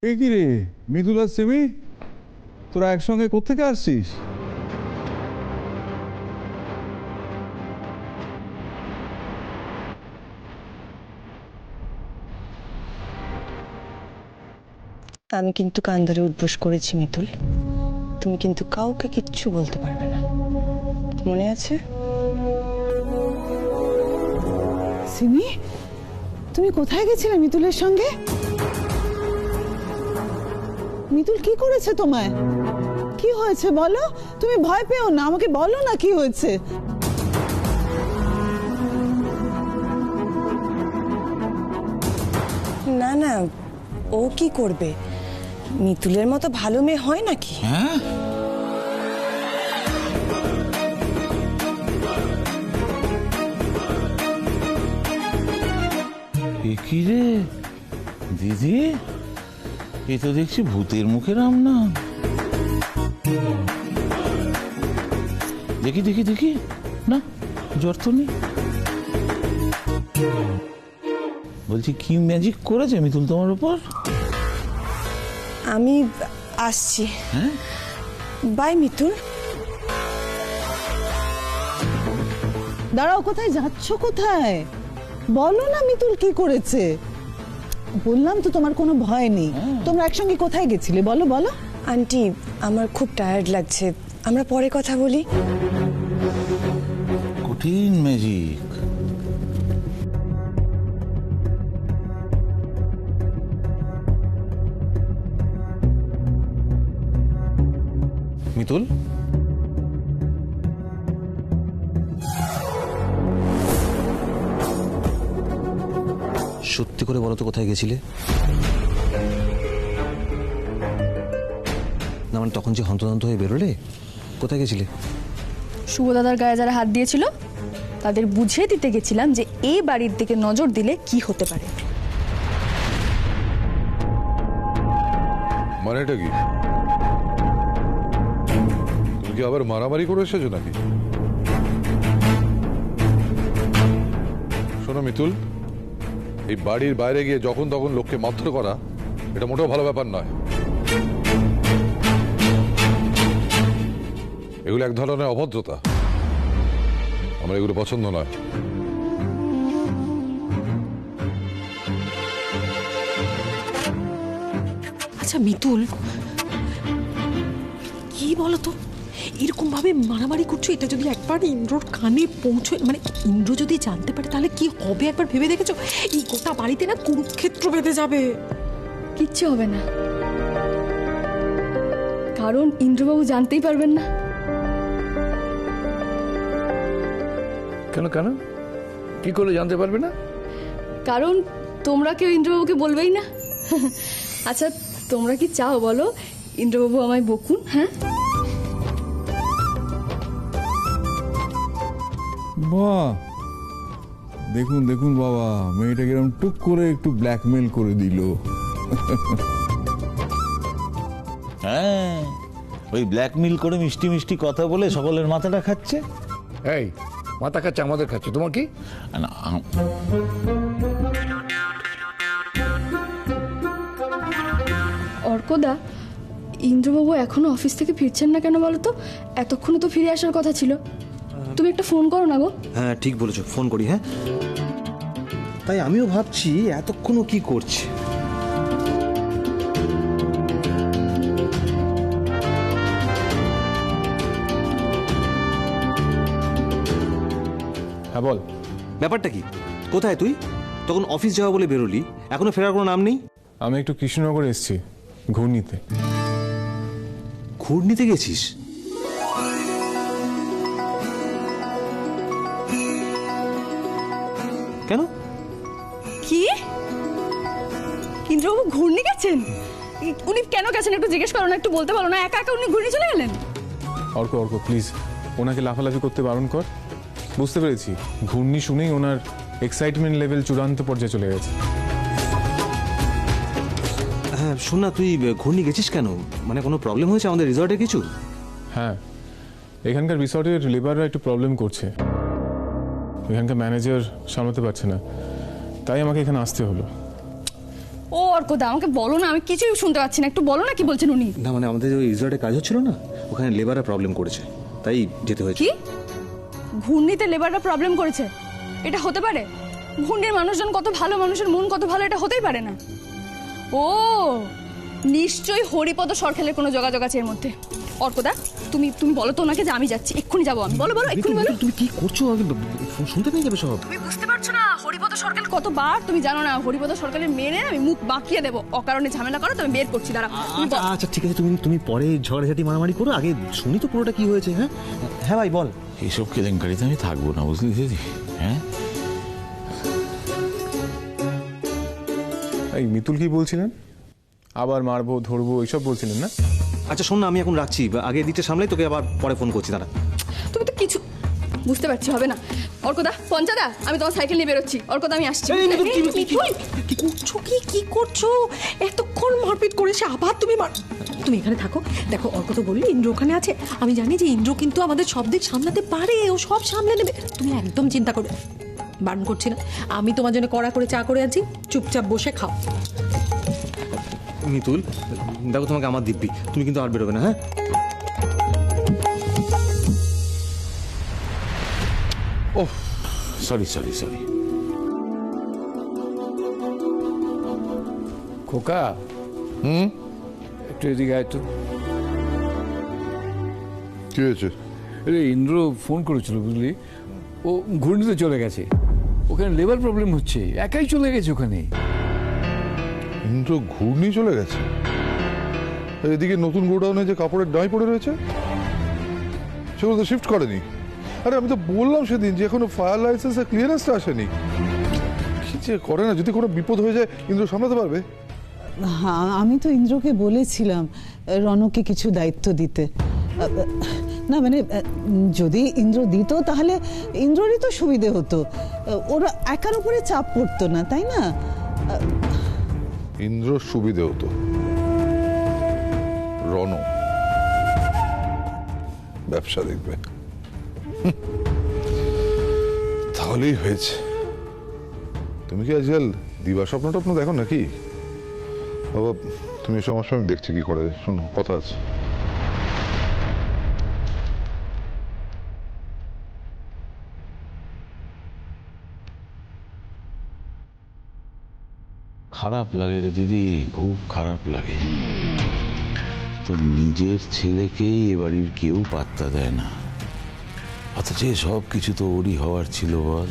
এ কি রে মৃদুল আর সেমি, তোরা একসঙ্গে কোত্থেকে আসছিস? আমি কিন্তু কান ধরে উদ্বোস করেছি মিতুল, তুমি কিন্তু কাউকে কিচ্ছু বলতে পারবে না, মনে আছে? সিমি, তুমি কোথায় গেছিলে মিতুলের সঙ্গে? মিতুল কি করেছে তোমায়? কি হয়েছে বলো, তুমি ভয় পেও না, আমাকে বলো না কি হয়েছে। না না, ও কি করবে? মিতুলের মতো ভালো মেয়ে হয় নাকি? হ্যাঁ, কি রে দিদি, এ তো দেখছি ভূতের মুখে রাম না। দেখি দেখি দেখি, না জ্বর তো নেই। বলছি কি ম্যাজিক করেছে মিতুল তোমার উপর? আমি আসছি। হ্যাঁ, বাই মিতুল। দাঁড়াও, কোথায় যাচ্ছ? কোথায় বলো না, মিতুল কি করেছে? বললাম তো তোমার কোনো ভয় নেই। তোমরা একসঙ্গে কোথায় গেছিলে বলো বলো। আন্টি, আমার খুব টায়ার্ড লাগছে, আমরা পরে কথা বলি। কঠিন ম্যাজিক। মিতুল, সত্যি করে বলো তো কোথায় গেছিলে? না মানে তখন যে হন্তদন্ত হয়ে বেরোলে, কোথায় গেছিলে? শুভ দাদার গায়ে যারা হাত দিয়েছিল তাদের বুঝিয়ে দিতে গেছিলাম যে এই বাড়ির দিকে নজর দিলে কি হতে পারে। মানেটা কি? তুমি কি আবার মারামারি করে এসেছো নাকি? শোনো মিতুল, এই বাড়ির বাইরে গিয়ে যখন তখন লোককে মারধর করা এটা মোটেও ভালো ব্যাপার নয়। এগুলো এক ধরনের অভদ্রতা, আমার এগুলো পছন্দ নয়। আচ্ছা মিতুল, কি বলতো, এরকম ভাবে মারামারি করছো, এটা যদি একবার ইন্দ্রর কানে পৌঁছয়, মানে ইন্দ্র যদি জানতে পারে তাহলে কি হবে একবার ভেবে দেখেছো? এই গোটা বাড়িতে না কুরুক্ষেত্র বেঁধে যাবে। কিচ্ছু হবে না, কারণ ইন্দ্রবাবু জানতেই পারবেন না। কেন কেন কি করে জানতে পারবে না? কারণ তোমরা কেউ ইন্দ্রবাবুকে বলবেই না। আচ্ছা তোমরা কি চাও বলো ইন্দ্রবাবু আমায় বকুন? হ্যাঁ, বাহ, দেখুন দেখুন বাবা, মেয়েটাকে এরকম টুক করে একটু ব্ল্যাকমেল করে দিল। হ্যাঁ, ওই ব্ল্যাকমেল করে মিষ্টি মিষ্টি কথা বলে সকলের মাথাটা খাচ্ছে। এই মাথা খাচ্ছে আমাদের খাচ্ছে, তোমার কি? না, অর্কদা, ইন্দ্রবাবু এখনো অফিস থেকে ফিরছেন না কেন বলো তো? এতক্ষণে তো ফিরে আসার কথা ছিল। তুমি একটা ফোন করো না গো। হ্যাঁ ঠিক বলেছো, ফোন করি। হ্যাঁ, তাই আমিও ভাবছি এতক্ষণও কি করছে। হ্যাঁ বল, ব্যাপারটা কি? কোথায় তুই? তখন অফিস যাওয়া বলে বেরোলি, এখনো ফেরার কোনো নাম নেই। আমি একটু কৃষ্ণনগর এসেছি ঘূর্ণিতে। ঘূর্ণিতে গেছিস? কেন? কি? ইন্দ্রবাবু ঘূর্ণি গেছেন? উনি কেন গেছেন একটু জিজ্ঞেস করো না, একটু বলতে পারো না? একা একা উনি ঘূর্ণি চলে গেলেন? অর্ক অর্ক প্লিজ, ওনাকে লাফালাফি করতে বারণ কর। বুঝতে পেরেছি, ঘূর্ণি শুনেই ওনার এক্সাইটমেন্ট লেভেল চূড়ান্ত পর্যায়ে চলে গেছে। হ্যাঁ শোন না, তুই ঘূর্ণি গেছিস কেন? মানে কোনো প্রবলেম হয়েছে আমাদের রিসর্টে কিছু? হ্যাঁ, এখানকার রিসর্টের লেবাররা একটু প্রবলেম করছে, এখানকার ম্যানেজার সামলাতে পারছে না, তাই আমাকে এখানে আসতে হলো। ও অর্কদা, আমাকে বলো না, আমি কিছুই শুনতে পাচ্ছি না, একটু বলো না কি বলছেন উনি। না মানে আমাদের ওই রিসর্টে কাজ হচ্ছিল না, ওখানে লেবাররা প্রবলেম করেছে, তাই যেতে হয়েছে। কি ঘূর্ণিতে লেবাররা প্রবলেম করেছে? এটা হতে পারে? ঘূর্ণির মানুষজন কত ভালো, মানুষের মন কত ভালো, এটা হতেই পারে না। ও নিশ্চয়ই হরিপদ সরকারের কোনো যোগাযোগ আছে এর মধ্যে। অর্কদা তুমি তুমি বলো তো ওনাকে যে আমি যাচ্ছি, এক্ষুনি যাবো আমি। বলো বলো, এক্ষুনি বলো। তুমি কি করছো? শুনতে পেয়ে যাবে সব। তুমি বুঝতে পারছো না হরিপদ সরকার কতবার তুমি জানো না? হরিপদ সরকারের মেনে আমি মুখ বাঁকিয়ে দেবো, অকারণে ঝামেলা করো, তুমি বের করছি, দাঁড়া। আচ্ছা ঠিক আছে, তুমি পরে ঝগড়াঝাটি মারামারি করো, আগে শুনি তো পুরোটা কি হয়েছে। হ্যাঁ হ্যাঁ ভাই বল। এইসব কেলেঙ্কারিতে আমি থাকবো না, বুঝলি দিদি? হ্যাঁ, এই মিতুল কি বলছিলেন? আবার মারবো ধরবো এইসব বলছিলেন না? আচ্ছা শোন না, আমি এখন রাখছি, আগে দিকটা সামলাই, তোকে আবার পরে ফোন করছি, দাঁড়া। তুমি তো কিছু বুঝতে পারছি, হবে না। অর্কদা, পঞ্চাদা, আমি তোমার সাইকেল নিয়ে বেরোচ্ছি। অর্কদা আমি আসছি। কি করছো? কি করছো? এতক্ষণ মারপিট করেছে, আবার তুমি এখানে থাকো। দেখো অর্ক তো বললি ইন্দ্র ওখানে আছে, আমি জানি যে ইন্দ্র কিন্তু আমাদের সব দিক সামলাতে পারে, ও সব সামলে নেবে, তুমি একদম চিন্তা করো। বারণ করছি না, আমি তোমার জন্য কড়া করে চা করে আছি, চুপচাপ বসে খাও। মিতুল দেখো, তোমাকে আমার দিব্যি, তুমি কিন্তু আর বেরোবে না। হ্যাঁ ওহ সরি সরি সরি। খোকা, একটু এদিকে আয় তো। কি হয়েছে? আরে ইন্দ্র ফোন করেছিল, বুঝলি, ও ঘূর্ণিতে চলে গেছে, ওখানে লেবার প্রবলেম হচ্ছে, একাই চলে গেছে ওখানে। ইন্দ্র ঘূর্ণি চলে গেছে? এদিকে নতুন গোডাউনে যে কাপড়ের ডাই পড়ে রয়েছে সেগুলো তো শিফট করেনি। আরে আমি তো বললাম সেদিন যে এখনো ফায়ার লাইসেন্সের ক্লিয়ারেন্সটা আসেনি। কি যে করে না, যদি কোনো বিপদ হয়ে যায় ইন্দ্র সামলাতে পারবে? হ্যাঁ আমি তো ইন্দ্রকে বলেছিলাম রনকে কিছু দায়িত্ব দিতে। না মানে যদি ইন্দ্র দিত তাহলে ইন্দ্ররই তো সুবিধে হতো, ওরা একার উপরে চাপ পড়তো না, তাই না? ইন্দ্রর সুবিধে হতো, রণ ব্যবসা দেখবে, তাহলেই হয়েছে। তুমি কি আজকাল দিবা স্বপ্ন টপ্ন দেখো নাকি? বাবা তুমি এসব আমার সঙ্গে, দেখছি কি করে। শোনো, কথা আছে। খারাপ লাগে রে দিদি, খুব খারাপ লাগে। তো নিজের ছেলেকেই এ বাড়ির কেউ পাত্তা দেয় না, অথচ সব কিছু তো ওরই হওয়ার ছিল, বল।